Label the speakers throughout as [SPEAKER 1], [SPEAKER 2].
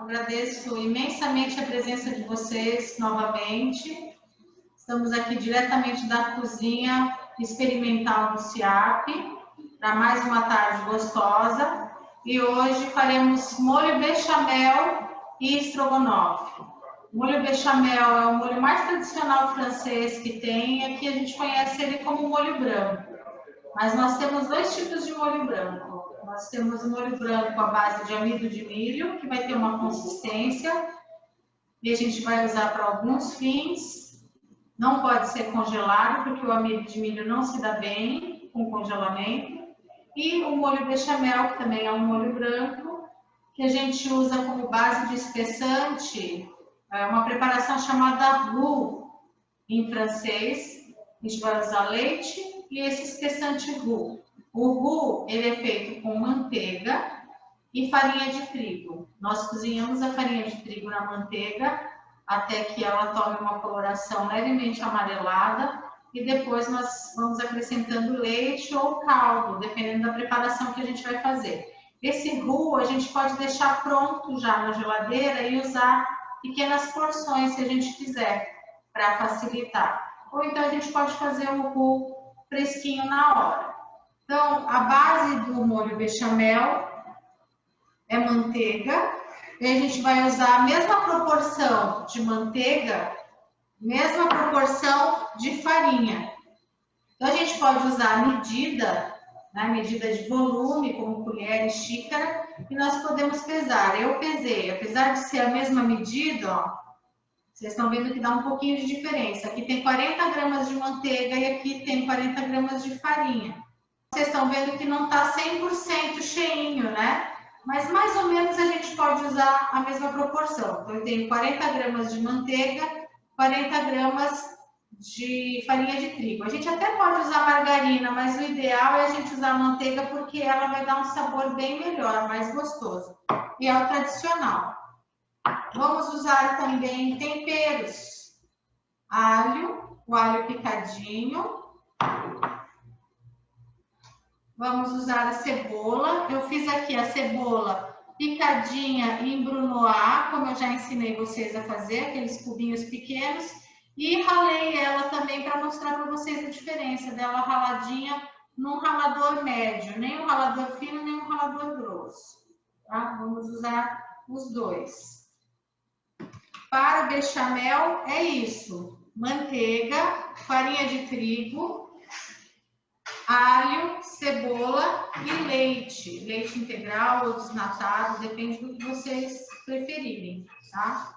[SPEAKER 1] agradeço imensamente a presença de vocês novamente. Estamos aqui diretamente da cozinha experimental do SIAP, para mais uma tarde gostosa. E hoje faremos molho bechamel e estrogonofe. O molho bechamel é o molho mais tradicional francês que tem, e aqui a gente conhece ele como molho branco. Mas nós temos dois tipos de molho branco. Nós temos o molho branco à base de amido de milho, que vai ter uma consistência, e a gente vai usar para alguns fins. Não pode ser congelado, porque o amido de milho não se dá bem com congelamento. E o molho bechamel, que também é um molho branco, que a gente usa como base de espessante, uma preparação chamada roux, em francês. A gente vai usar leite e esse espessante roux. O roux, ele é feito com manteiga e farinha de trigo. Nós cozinhamos a farinha de trigo na manteiga até que ela tome uma coloração levemente amarelada e depois nós vamos acrescentando leite ou caldo, dependendo da preparação que a gente vai fazer. Esse roux a gente pode deixar pronto já na geladeira e usar pequenas porções se a gente quiser, para facilitar. Ou então a gente pode fazer o roux fresquinho na hora. Então, a base do molho bechamel é manteiga. E a gente vai usar a mesma proporção de manteiga, mesma proporção de farinha. Então, a gente pode usar a medida, né, medida de volume, como colher e xícara, e nós podemos pesar. Eu pesei, apesar de ser a mesma medida, ó, vocês estão vendo que dá um pouquinho de diferença. Aqui tem 40 gramas de manteiga e aqui tem 40 gramas de farinha. Vocês estão vendo que não está 100% cheinho, né? Mas mais ou menos a gente pode usar a mesma proporção. Então, eu tenho 40 gramas de manteiga, 40 gramas de farinha de trigo. A gente até pode usar margarina, mas o ideal é a gente usar a manteiga porque ela vai dar um sabor bem melhor, mais gostoso. E é o tradicional. Vamos usar também temperos. Alho, o alho picadinho. Vamos usar a cebola. Eu fiz aqui a cebola picadinha em brunoise, como eu já ensinei vocês a fazer, aqueles cubinhos pequenos. E ralei ela também para mostrar para vocês a diferença dela raladinha num ralador médio. Nem um ralador fino, nem um ralador grosso. Tá? Vamos usar os dois. Para o bechamel é isso. Manteiga, farinha de trigo, alho, cebola e leite. Leite integral ou desnatado, depende do que vocês preferirem, tá?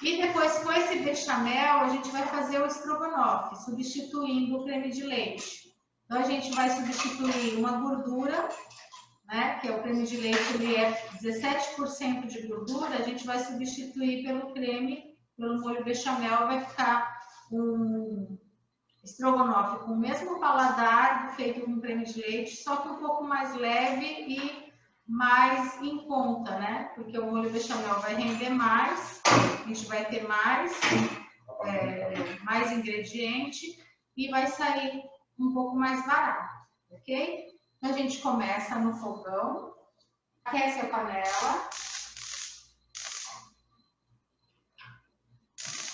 [SPEAKER 1] E depois, com esse bechamel, a gente vai fazer o estrogonofe, substituindo o creme de leite. Então, a gente vai substituir uma gordura, né, que é o creme de leite, ele é 17% de gordura, a gente vai substituir pelo creme, pelo molho bechamel, vai ficar um estrogonofe com o mesmo paladar feito com creme de leite, só que um pouco mais leve e mais em conta, né? Porque o molho bechamel vai render mais, a gente vai ter mais ingrediente e vai sair um pouco mais barato, ok? Então, a gente começa no fogão, aquece a panela.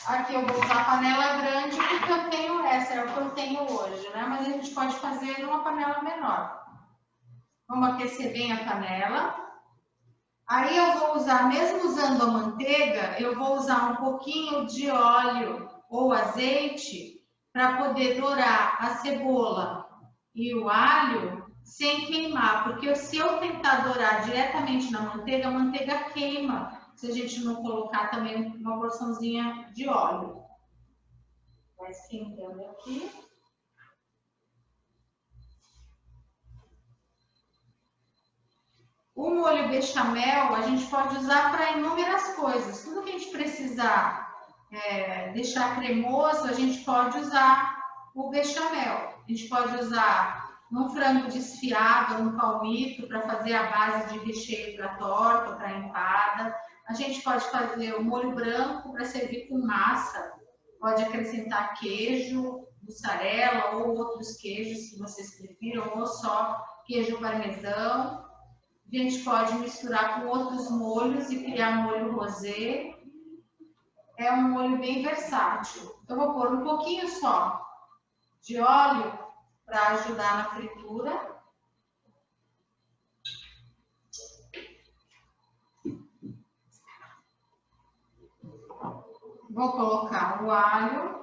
[SPEAKER 1] Aqui eu vou usar a panela grande porque eu tenho essa, é o que eu tenho hoje, né? Mas a gente pode fazer numa panela menor. Vamos aquecer bem a panela. Aí eu vou usar, mesmo usando a manteiga, eu vou usar um pouquinho de óleo ou azeite para poder dourar a cebola e o alho sem queimar. Porque se eu tentar dourar diretamente na manteiga, a manteiga queima. Se a gente não colocar também uma porçãozinha de óleo. Vai esquentando aqui. O molho bechamel a gente pode usar para inúmeras coisas. Tudo que a gente precisar deixar cremoso, a gente pode usar o bechamel. A gente pode usar num frango desfiado, num palmito, para fazer a base de recheio para torta, para empada. A gente pode fazer o molho branco para servir com massa. Pode acrescentar queijo, mussarela ou outros queijos que vocês prefiram, ou só queijo parmesão. A gente pode misturar com outros molhos e criar molho rosé. É um molho bem versátil. Eu vou pôr um pouquinho só de óleo para ajudar na fritura. Vou colocar o alho.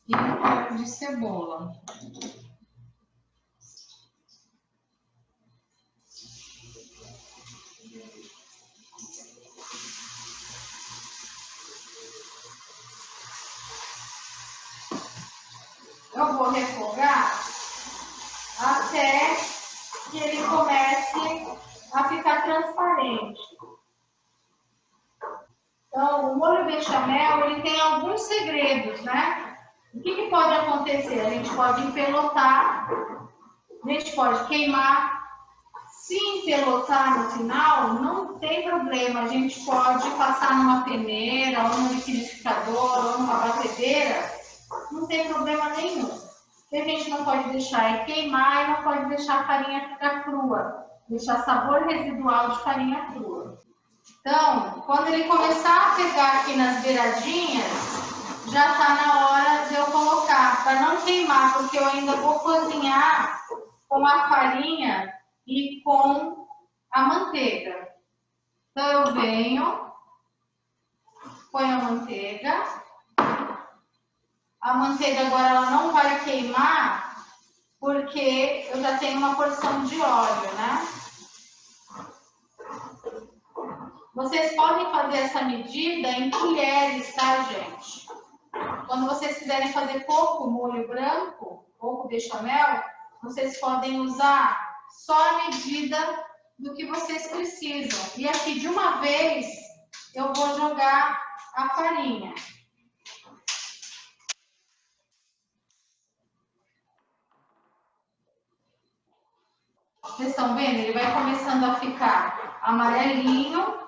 [SPEAKER 1] E um pouco de cebola. Eu vou refogar até que ele comece a ficar transparente. Então, o molho bechamel, ele tem alguns segredos, né? O que pode acontecer? A gente pode empelotar, a gente pode queimar. Se empelotar no final, não tem problema. A gente pode passar numa peneira, ou no liquidificador, ou numa batedeira. Não tem problema nenhum. O que a gente não pode deixar é queimar e não pode deixar a farinha ficar crua. Deixar sabor residual de farinha crua. Então, quando ele começar a pegar aqui nas beiradinhas, já está na hora de eu colocar, para não queimar, porque eu ainda vou cozinhar com a farinha e com a manteiga. Então, eu venho, ponho a manteiga. A manteiga agora ela não vai queimar, porque eu já tenho uma porção de óleo, né? Vocês podem fazer essa medida em colheres, tá, gente? Quando vocês quiserem fazer pouco molho branco, pouco bechamel, vocês podem usar só a medida do que vocês precisam. E aqui, de uma vez, eu vou jogar a farinha. Vocês estão vendo? Ele vai começando a ficar amarelinho.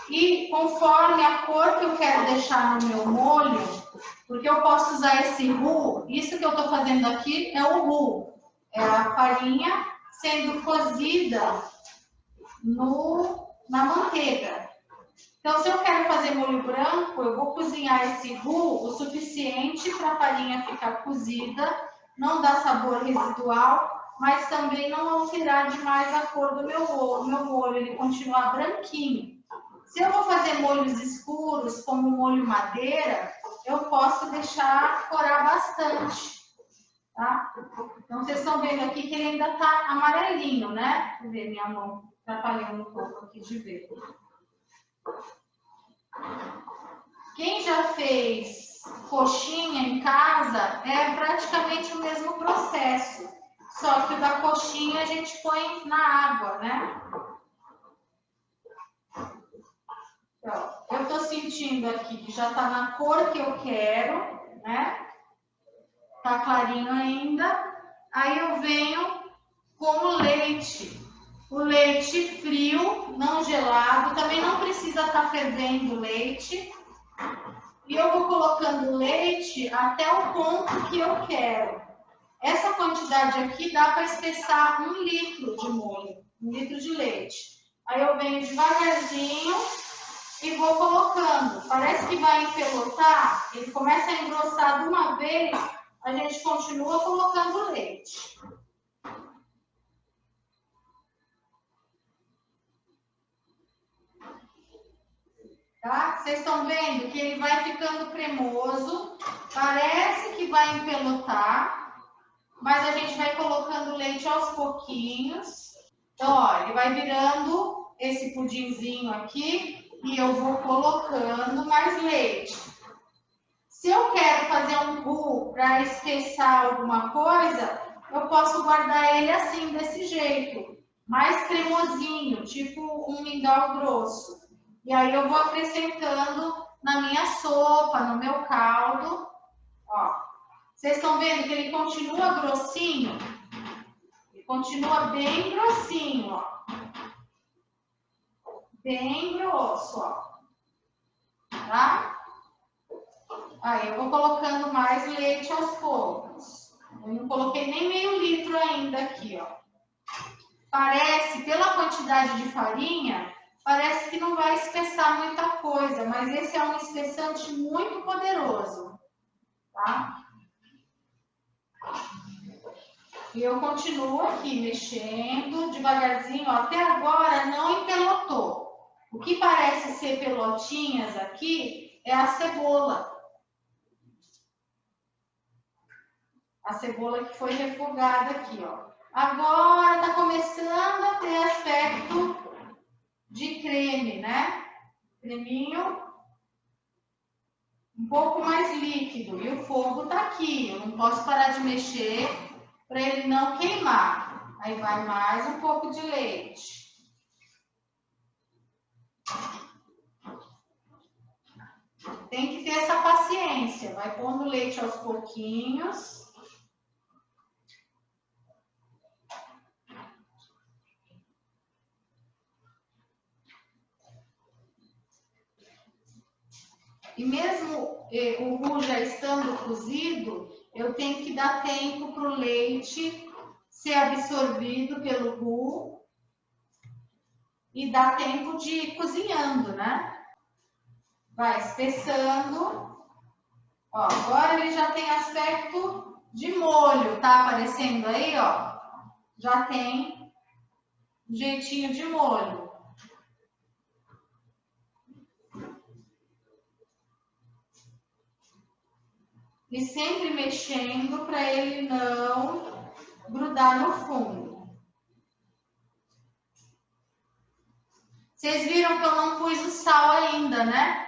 [SPEAKER 1] E conforme a cor que eu quero deixar no meu molho, porque eu posso usar esse roux, isso que eu estou fazendo aqui é o roux. É a farinha sendo cozida na manteiga. Então, se eu quero fazer molho branco, eu vou cozinhar esse roux o suficiente para a farinha ficar cozida, não dar sabor residual, mas também não alterar demais a cor do meu molho, ele continuar branquinho. Se eu vou fazer molhos escuros, como molho madeira, eu posso deixar corar bastante, tá? Então, vocês estão vendo aqui que ele ainda está amarelinho, né? Deixa eu ver, minha mão atrapalhando um pouco aqui de ver. Quem já fez coxinha em casa, é praticamente o mesmo processo. Só que o da coxinha a gente põe na água, né? Então, eu estou sentindo aqui que já está na cor que eu quero, né? Tá clarinho ainda. Aí eu venho com o leite. O leite frio, não gelado. Também não precisa estar fervendo o leite. E eu vou colocando o leite até o ponto que eu quero. Essa quantidade aqui dá para espessar 1 litro de molho, 1 litro de leite. Aí eu venho devagarzinho e vou colocando. Parece que vai empelotar, ele começa a engrossar de uma vez, a gente continua colocando leite. Tá? Vocês estão vendo que ele vai ficando cremoso, parece que vai empelotar, mas a gente vai colocando leite aos pouquinhos. Então, ó, ele vai virando esse pudinzinho aqui e eu vou colocando mais leite. Se eu quero fazer um roux para espessar alguma coisa, eu posso guardar ele assim, desse jeito, mais cremosinho, tipo um mingau grosso. E aí eu vou acrescentando na minha sopa, no meu caldo. Ó, vocês estão vendo que ele continua grossinho? Ele continua bem grossinho, ó. Bem grosso, ó. Tá? Aí eu vou colocando mais leite aos poucos. Eu não coloquei nem meio litro ainda aqui, ó. Parece, pela quantidade de farinha, parece que não vai espessar muita coisa, mas esse é um espessante muito poderoso, tá? E eu continuo aqui mexendo devagarzinho, ó. Até agora não empelotou. O que parece ser pelotinhas aqui é a cebola. A cebola que foi refogada aqui, ó. Agora tá começando a ter aspecto de creme, né? Creminho um pouco mais líquido. E o fogo tá aqui. Eu não posso parar de mexer para ele não queimar. Aí vai mais um pouco de leite. Tem que ter essa paciência. Vai pondo leite aos pouquinhos. E mesmo o roux já estando cozido, eu tenho que dar tempo para o leite ser absorvido pelo roux e dar tempo de ir cozinhando, né? Vai espessando. Ó, agora ele já tem aspecto de molho, tá aparecendo aí, ó. Já tem um jeitinho de molho. E sempre mexendo para ele não grudar no fundo. Vocês viram que eu não pus o sal ainda, né?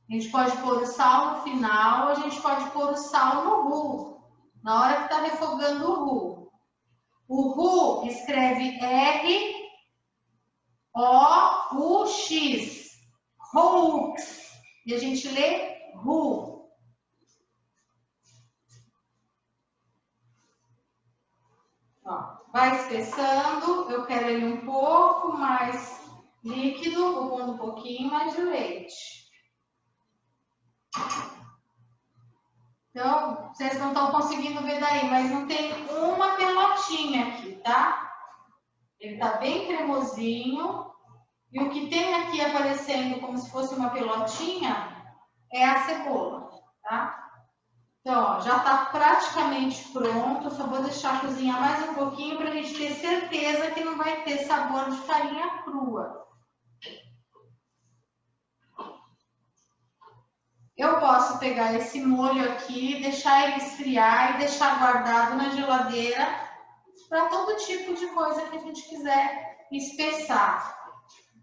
[SPEAKER 1] A gente pode pôr o sal no final, a gente pode pôr o sal no roux, na hora que está refogando o roux. O roux escreve R-O-U-X, roux, e a gente lê roux. Ó, vai espessando, eu quero ele um pouco mais líquido, vou pondo um pouquinho mais de leite. Então, vocês não estão conseguindo ver daí, mas não tem uma pelotinha aqui, tá? Ele tá bem cremosinho. E o que tem aqui aparecendo como se fosse uma pelotinha é a cebola, tá? Então, ó, já tá praticamente pronto. Eu só vou deixar cozinhar mais um pouquinho para a gente ter certeza que não vai ter sabor de farinha crua. Eu posso pegar esse molho aqui, deixar ele esfriar e deixar guardado na geladeira para todo tipo de coisa que a gente quiser espessar.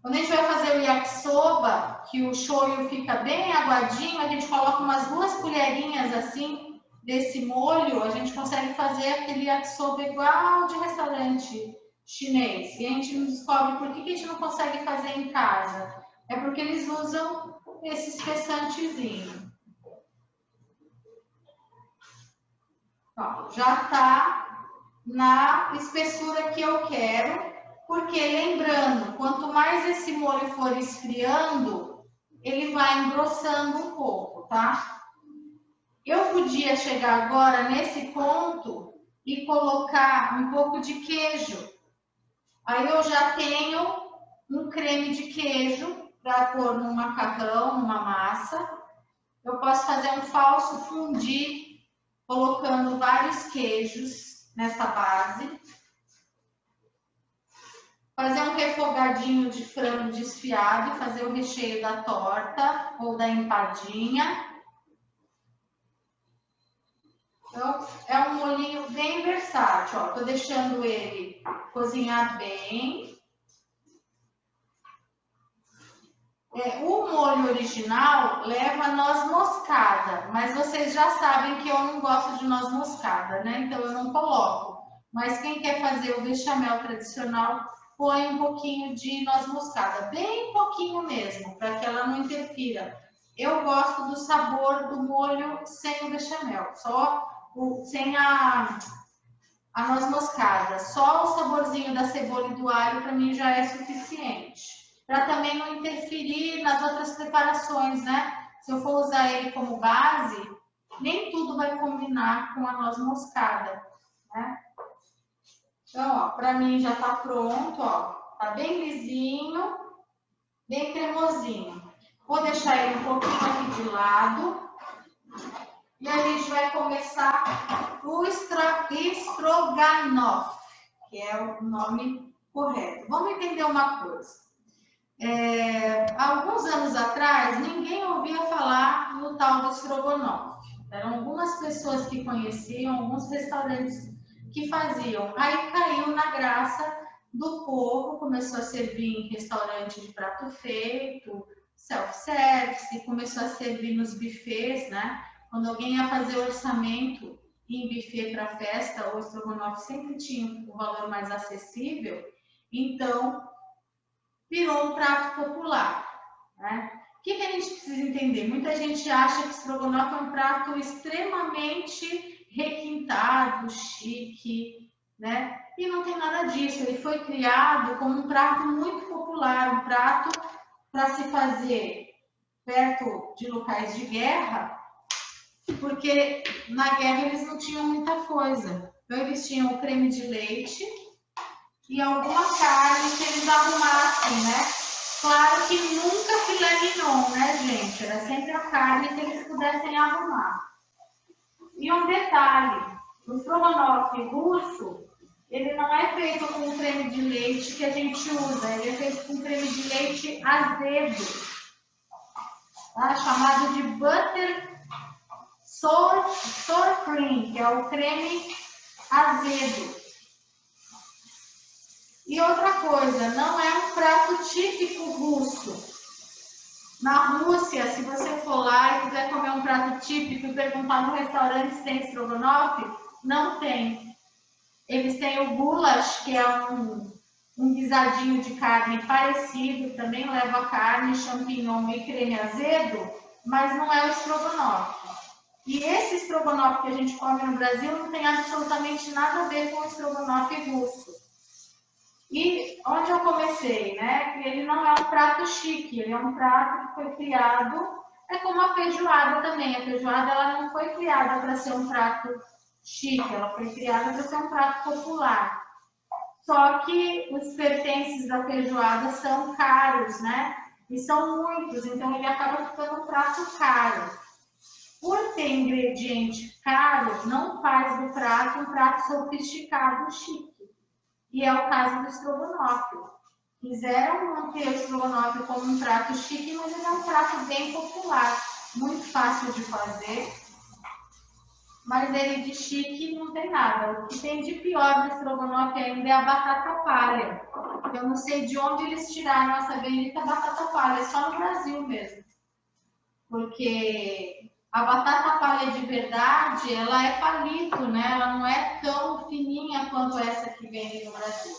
[SPEAKER 1] Quando a gente vai fazer o yakisoba, que o shoyu fica bem aguadinho, a gente coloca umas 2 colherinhas assim desse molho, a gente consegue fazer aquele yakisoba igual de restaurante chinês. E a gente não descobre por que a gente não consegue fazer em casa. É porque eles usam esse espessantezinho. Ó, já tá na espessura que eu quero, porque lembrando, quanto mais esse molho for esfriando, ele vai engrossando um pouco, tá? Eu podia chegar agora nesse ponto e colocar um pouco de queijo. Aí eu já tenho um creme de queijo para pôr num macarrão, numa massa. Eu posso fazer um falso fondue, colocando vários queijos nessa base. Fazer um refogadinho de frango desfiado e fazer o recheio da torta ou da empadinha. Então, é um molhinho bem versátil, ó. Tô deixando ele cozinhar bem. O molho original leva noz moscada, mas vocês já sabem que eu não gosto de noz moscada, né? Então eu não coloco. Mas quem quer fazer o bechamel tradicional, põe um pouquinho de noz moscada, bem pouquinho mesmo, para que ela não interfira. Eu gosto do sabor do molho sem o bechamel, sem a noz moscada. Só o saborzinho da cebola e do alho para mim já é suficiente. Para também não interferir nas outras preparações, né? Se eu for usar ele como base, nem tudo vai combinar com a noz moscada, né? Então, ó, para mim já tá pronto, ó. Tá bem lisinho, bem cremosinho. Vou deixar ele um pouquinho aqui de lado. E a gente vai começar o estrogonofe, que é o nome correto. Vamos entender uma coisa. Alguns anos atrás, ninguém ouvia falar no tal do estrogonofe. Eram algumas pessoas que conheciam, alguns restaurantes que faziam. Aí caiu na graça do povo, começou a servir em restaurante de prato feito, self-service, começou a servir nos buffets, né? Quando alguém ia fazer orçamento em buffet para festa, o estrogonofe sempre tinha o valor mais acessível, então virou um prato popular, né? O que a gente precisa entender? Muita gente acha que estrogonofe é um prato extremamente requintado, chique, né? E não tem nada disso. Ele foi criado como um prato muito popular, um prato para se fazer perto de locais de guerra, porque na guerra eles não tinham muita coisa. Então eles tinham o creme de leite e alguma carne que eles arrumassem, né? Claro que nunca filé mignon, né, gente? Era sempre a carne que eles pudessem arrumar. E um detalhe, o estrogonofe russo, ele não é feito com o creme de leite que a gente usa, ele é feito com creme de leite azedo, tá? Chamado de butter sour cream, que é o creme azedo. E outra coisa, não é um prato típico russo. Na Rússia, se você for lá e quiser comer um prato típico e perguntar no restaurante se tem estrogonofe, não tem. Eles têm o goulash, que é um guisadinho de carne parecido, também leva carne, champignon e creme azedo, mas não é o estrogonofe. E esse estrogonofe que a gente come no Brasil não tem absolutamente nada a ver com o estrogonofe russo. E onde eu comecei, né? Que ele não é um prato chique, ele é um prato que foi criado, é como a feijoada também. A feijoada ela não foi criada para ser um prato chique, ela foi criada para ser um prato popular. Só que os pertences da feijoada são caros, né? E são muitos, então ele acaba ficando um prato caro. Por ter ingrediente caro, não faz do prato um prato sofisticado, chique. E é o caso do estrogonofe. Quiseram manter o estrogonofe como um prato chique, mas ele é um prato bem popular, muito fácil de fazer, mas ele de chique não tem nada. O que tem de pior do estrogonofe ainda é a batata palha. Eu não sei de onde eles tiraram essa bendita batata palha, é só no Brasil mesmo. Porque a batata palha de verdade, ela é palito, né? Ela não é tão fininha quanto essa que vem no Brasil.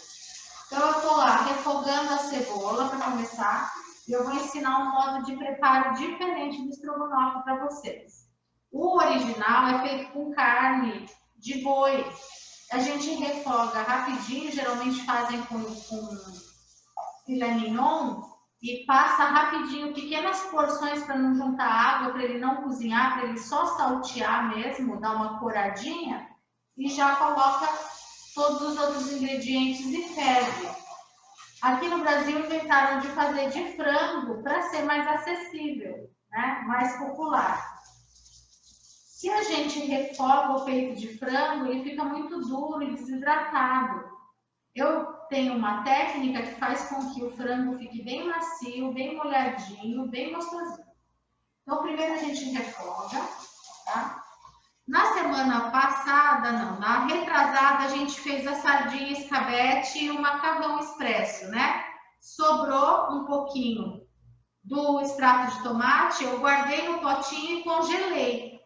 [SPEAKER 1] Então eu estou lá refogando a cebola para começar e eu vou ensinar um modo de preparo diferente do estrogonofe para vocês. O original é feito com carne de boi. A gente refoga rapidinho, geralmente fazem com filé mignon, e passa rapidinho pequenas porções para não juntar água, para ele não cozinhar, para ele só saltear mesmo, dar uma coradinha, e já coloca todos os outros ingredientes e ferve. Aqui no Brasil inventaram de fazer de frango para ser mais acessível, né? Mais popular. Se a gente refoga o peito de frango, ele fica muito duro e desidratado. Eu tenho uma técnica que faz com que o frango fique bem macio, bem molhadinho, bem gostosinho. Então, primeiro a gente refoga, tá? Na semana passada, não, na retrasada, a gente fez a sardinha escabete e o macarrão expresso, né? Sobrou um pouquinho do extrato de tomate, eu guardei no potinho e congelei.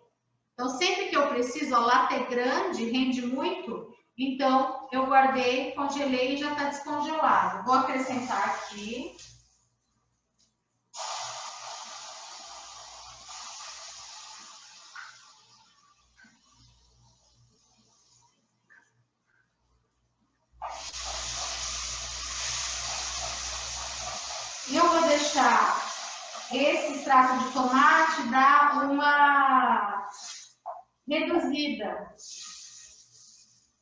[SPEAKER 1] Então, sempre que eu preciso, a lata é grande, rende muito, então eu guardei, congelei e já está descongelado. Vou acrescentar aqui. E eu vou deixar esse extrato de tomate dar reduzida.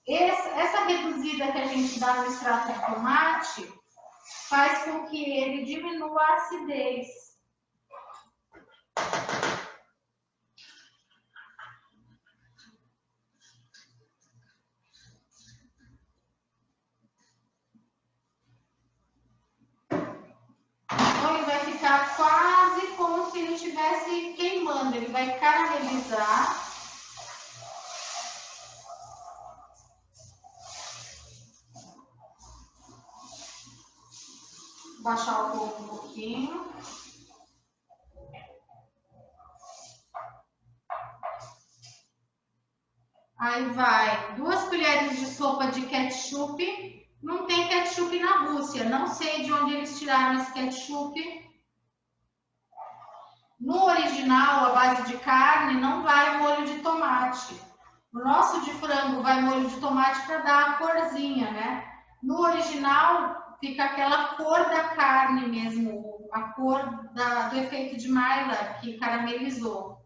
[SPEAKER 1] Essa reduzida que a gente dá no extrato de tomate faz com que ele diminua a acidez. Então, ele vai ficar quase como se ele estivesse queimando. Ele vai caramelizar. Baixar o fogo um pouquinho. Aí vai 2 colheres de sopa de ketchup. Não tem ketchup na Rússia. Não sei de onde eles tiraram esse ketchup. No original, a base de carne, não vai molho de tomate. O nosso de frango vai molho de tomate para dar a corzinha, né? No original, fica aquela cor da carne mesmo, a cor do efeito de Maillard que caramelizou.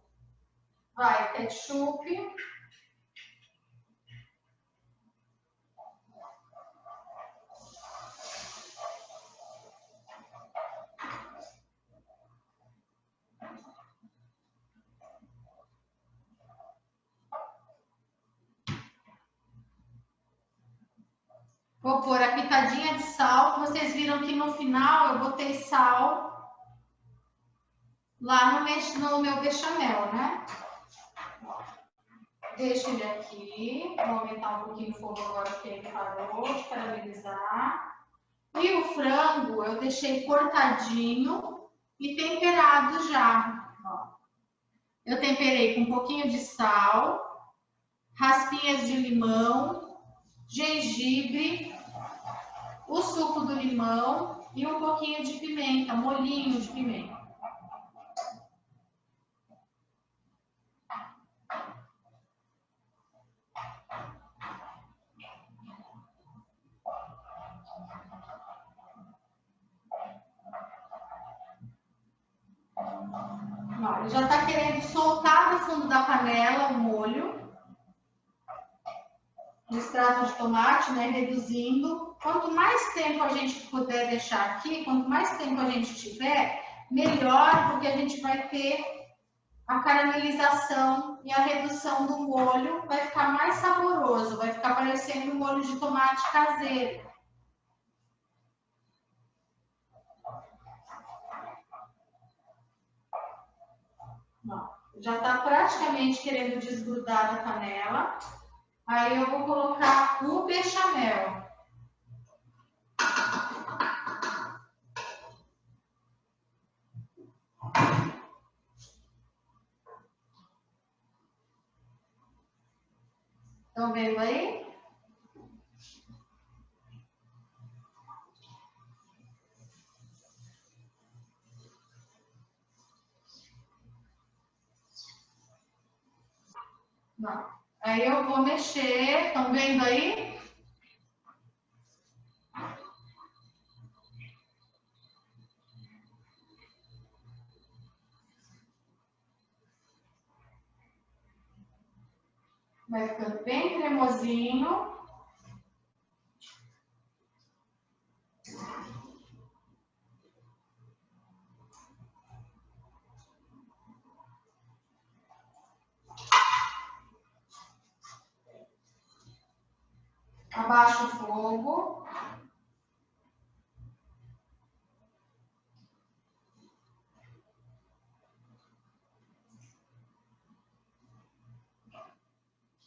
[SPEAKER 1] Vai ketchup. Vou pôr a pitadinha de sal. Vocês viram que no final eu botei sal lá no meu bechamel, né? Deixo ele aqui. Vou aumentar um pouquinho o fogo agora que ele parou de caramelizar. E o frango eu deixei cortadinho e temperado já. Eu temperei com um pouquinho de sal, raspinhas de limão, gengibre, o suco do limão e um pouquinho de pimenta, molhinho de pimenta. Ó, ele já está querendo soltar do fundo da panela o molho de extrato de tomate, né, reduzindo. Quanto mais tempo a gente puder deixar aqui, quanto mais tempo a gente tiver, melhor, porque a gente vai ter a caramelização e a redução do molho, vai ficar mais saboroso, vai ficar parecendo um molho de tomate caseiro. Ó, já está praticamente querendo desgrudar da panela. Aí eu vou colocar o bechamel. Estão vendo aí? Não. Aí eu vou mexer. Estão vendo aí? Vai ficando bem cremosinho. Abaixa o fogo.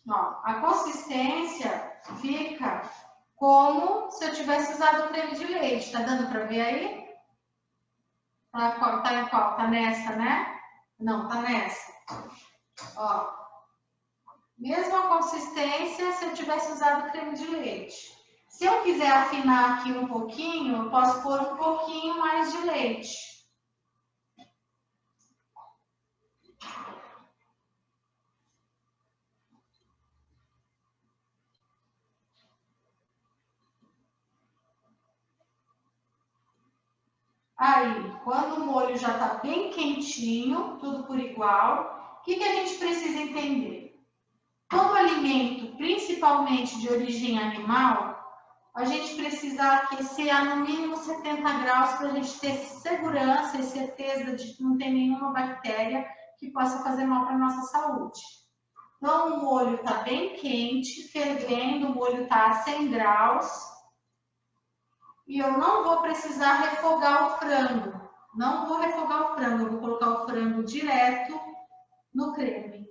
[SPEAKER 1] Ó, a consistência fica como se eu tivesse usado creme de leite. Tá dando para ver aí? Tá em qual? Tá nessa, né? Não, tá nessa. Ó, mesma consistência se eu tivesse usado creme de leite. Se eu quiser afinar aqui um pouquinho, eu posso pôr um pouquinho mais de leite. Aí, quando o molho já está bem quentinho, tudo por igual, o que a gente precisa entender? Todo alimento, principalmente de origem animal, a gente precisa aquecer a no mínimo 70 graus para a gente ter segurança e certeza de que não tem nenhuma bactéria que possa fazer mal para a nossa saúde. Então, o molho está bem quente, fervendo, o molho está a 100 graus. E eu não vou precisar refogar o frango. Não vou refogar o frango, eu vou colocar o frango direto no creme.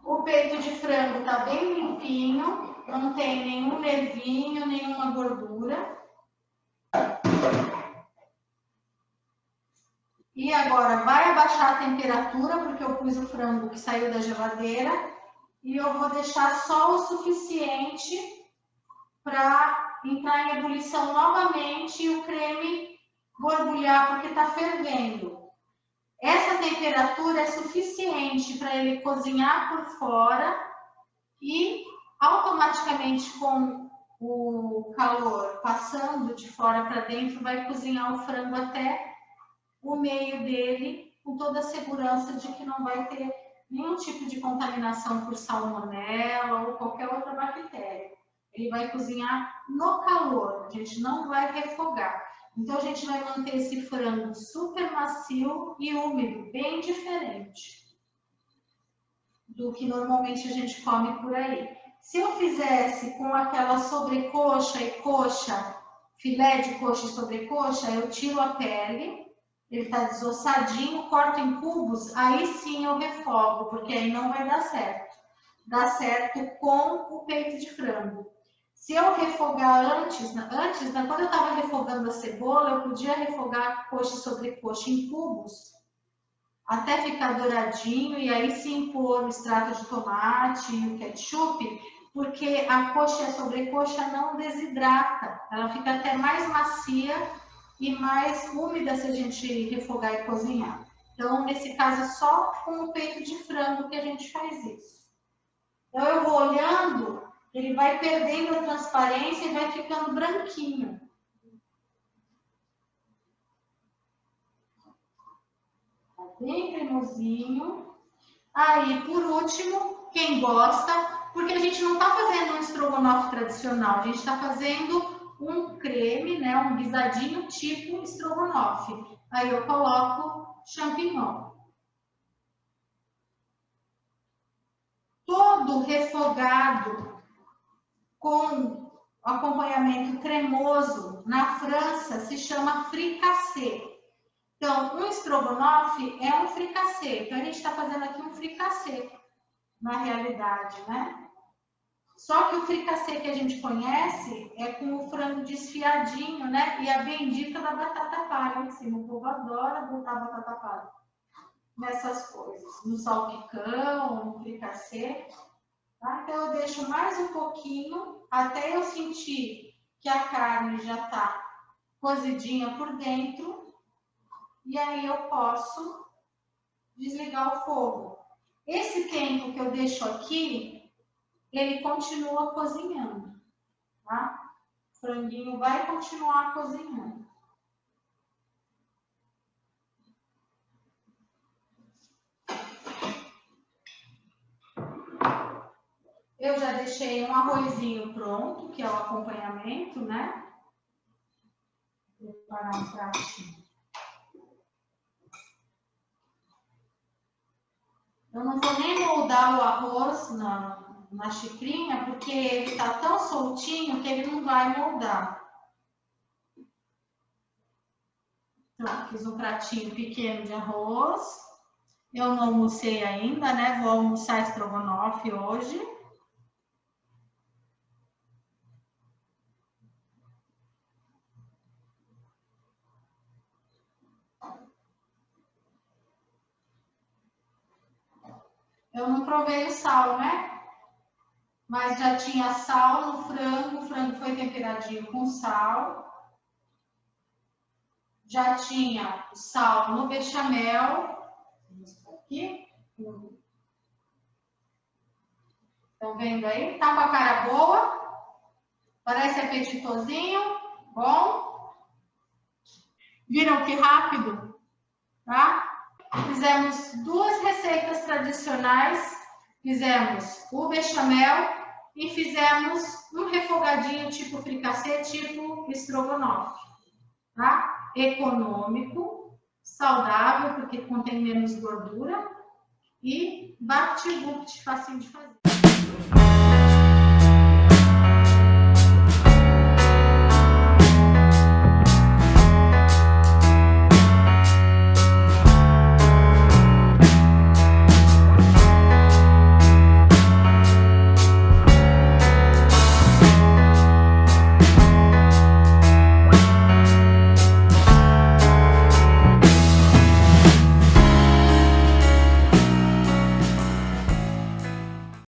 [SPEAKER 1] O peito de frango está bem limpinho, não tem nenhum nervinho, nenhuma gordura. E agora vai abaixar a temperatura, porque eu pus o frango que saiu da geladeira. E eu vou deixar só o suficiente para entrar em ebulição novamente e o creme borbulhar, porque está fervendo. Essa temperatura é suficiente para ele cozinhar por fora e automaticamente com o calor passando de fora para dentro vai cozinhar o frango até o meio dele, com toda a segurança de que não vai ter nenhum tipo de contaminação por salmonela ou qualquer outra bactéria. Ele vai cozinhar no calor, a gente não vai refogar. Então, a gente vai manter esse frango super macio e úmido, bem diferente do que normalmente a gente come por aí. Se eu fizesse com aquela sobrecoxa e coxa, filé de coxa e sobrecoxa, eu tiro a pele, ele está desossadinho, corto em cubos, aí sim eu refogo, porque aí não vai dar certo. Dá certo com o peito de frango. Se eu refogar antes, quando eu estava refogando a cebola, eu podia refogar coxa sobre coxa em cubos, até ficar douradinho, e aí sim pôr o extrato de tomate e o ketchup, porque a coxa e a sobrecoxa não desidrata, ela fica até mais macia e mais úmida se a gente refogar e cozinhar. Então, nesse caso, é só com o peito de frango que a gente faz isso. Então, eu vou olhando, ele vai perdendo a transparência e vai ficando branquinho. Tá bem cremosinho. Aí, por último, quem gosta, porque a gente não está fazendo um estrogonofe tradicional, a gente está fazendo um creme, né, um guisadinho tipo estrogonofe. Aí eu coloco champignon. Todo refogado com acompanhamento cremoso na França se chama fricassê. Então, um estrogonofe é um fricassê. Então, a gente está fazendo aqui um fricassê, na realidade, né? Só que o fricassê que a gente conhece é com o frango desfiadinho, né? E a bendita da batata palha em cima. O povo adora botar batata palha nessas coisas. No salpicão, no fricassê. Tá? Então, eu deixo mais um pouquinho até eu sentir que a carne já está cozidinha por dentro. E aí eu posso desligar o fogo. Esse tempo que eu deixo aqui, ele continua cozinhando, tá? O franguinho vai continuar cozinhando. Eu já deixei um arrozinho pronto, que é o acompanhamento, né? Vou preparar um pratinho. Eu não vou nem moldar o arroz na xicrinha, porque ele está tão soltinho que ele não vai moldar. Então, fiz um pratinho pequeno de arroz. Eu não almocei ainda, né? Vou almoçar estrogonofe hoje. Eu não provei o sal, né? Mas já tinha sal no frango, o frango foi temperadinho com sal. Já tinha sal no bechamel. Vamos aqui. Estão vendo aí? Tá com a cara boa? Parece apetitosinho? Bom? Viram que rápido? Tá? Fizemos 2 receitas tradicionais. Fizemos o bechamel e fizemos um refogadinho tipo fricassê, tipo estrogonofe. Tá? Econômico, saudável, porque contém menos gordura e vapt-vupt, facinho de fazer.